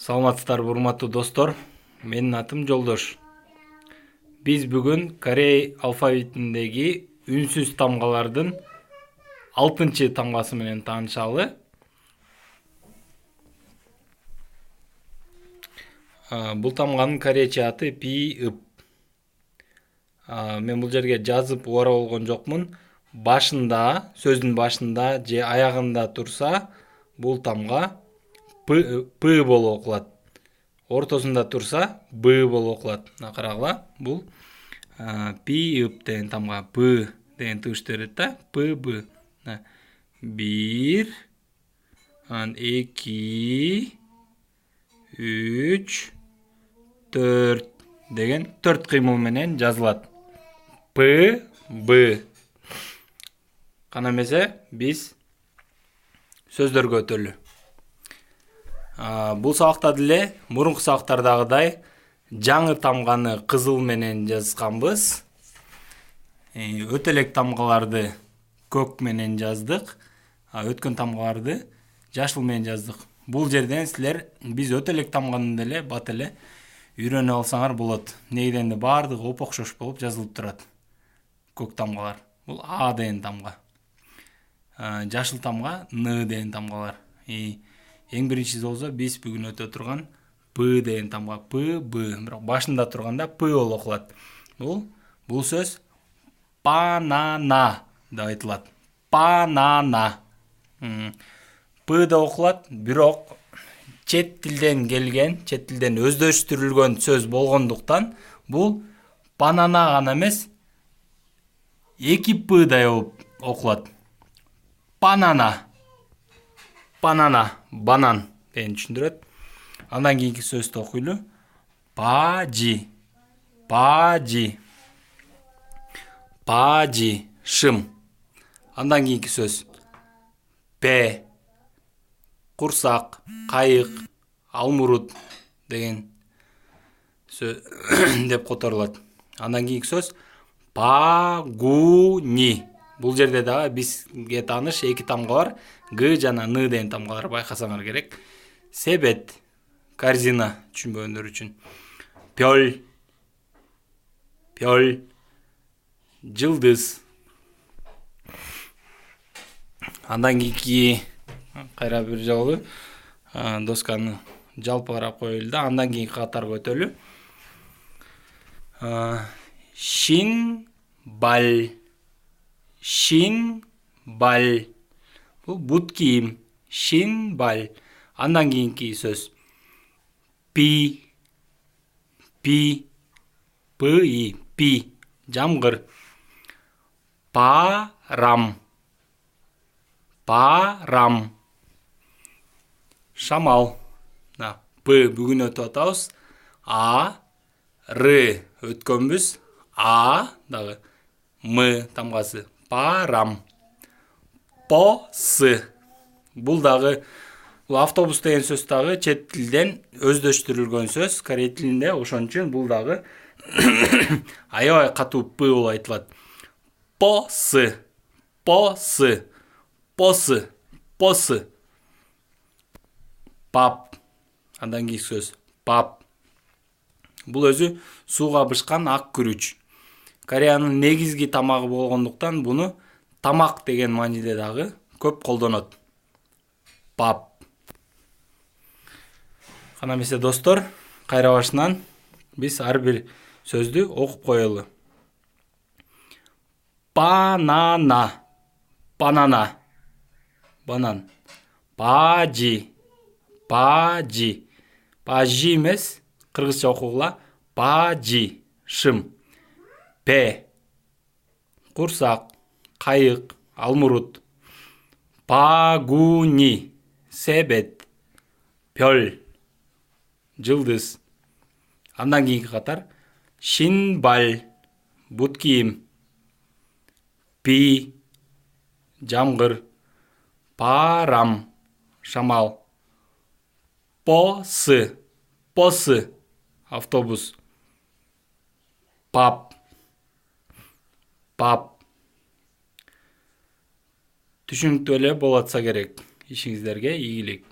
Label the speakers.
Speaker 1: Саламатсыздарбы урматтуу достор, менин атым Жолдош. Биз бүгүн Корей алфавитиндеги үнсүз тамгалардын 6-тамгасы менен таанышалы. Бул тамганын корейче аты пи-ып. Мен бул жерге жазып убара болгон жокмун. Башында, сөздүн башында же аягында турса, бул тамга п болуп окулат. Ортосунда турса, б болуп окулат. Карагыла, бул пи-ып деген тамга б деген тыбыш берет да. П, б. 1, 2, 3, 4 деген 4 кыймыл менен жазылат. П, б. Кана эмесе биз сөздөргө өтөлү. Бул сабакта деле мурунку сабактардагыдай жаңы тамганы кызыл менен жазганбыз. Өтө элек тамгаларды көк менен жаздык. Өткөн тамгаларды жашыл менен жаздык. Бул жерден силер биз өтө элек тамганы деле бат эле үйрөнүп алсаңар болот. Негеден баардыгы оп-окшош болуп жазылып турат. Көк тамгалар. Бул А деген тамга. Жашыл тамга Н деген тамгалар. Эң биринчиси болсо биз бүгүн өтө турган П деген тамга. П, Б. Бирок башында турганда П болуп окулат. Бул сөз банана деп айтылат. Банана. П деп окулат, бирок чет тилден келген, чет тилден өздөштүрүлгөн сөз болгондуктан бул банана гана эмес, 2 П болуп окулат. Банана. Банана, банан деген түшүндүрөт. Андан кийинки сөздү окуйлу. Бажи. Бажи. Бажи, шым. Андан кийинки сөз. П. Курсак, кайык, алмурут деген сөз деп которулат. Андан кийинки сөз. Багуни. Бул жерде дагы бизге тааныш 2 тамга бар. Г жана Н деген тамгалар байкасаңар керек. Себет, корзина түшүнбөгөндөр үчүн. Пёл. Пёл. Жылдыз. Андан кийинки кайра бир жолу досканы жалпы карап коелу да, андан кийинки катарга өтөлү. Шин баль. Шин баль. Бул бут кийим. Шин баль. Андан кийинки сөз. Пи. Пи. Пи. Пи. Жамгыр. Парам. Парам. Шамал. П бүгүн өтүп атабыз. А. Р өткөнбүз. А дагы М тамгасы. Парам. Пос. Бул дагы автобус деген сөз дагы чет тилден өздөштүрүлгөн сөз. Корей тилинде, ошон үчүн бул дагы аябай катуу П болуп айтылат. Пос. Пос. Пос. Пос. Пап. Андан кийинки сөз. Пап. Бул өзү сууга бышкан ак күрүч. Кореянын негизги тамагы болгондуктан буну тамак деген мааниде дагы көп колдонот. Пап. Кана эмесе достор, кайра башынан биз ар бир сөздү окуп коелу. Банана. Банана. Банан. Бажи. Бажи. Бажи эмес, кыргызча окугула. Бажи. Шым. П. Курсак, кайык, алмурут. Багуни. Себет. Пёл. Жылдыз. Андан кийинки катар. Шинбаль. Бут кийим. Пи. Жамгыр. Парам. Шамал. Пос. Пос. Автобус. Пап. Пап. Түшүнүктүү эле болуп атса керек. Ишиңиздерге ийгилик.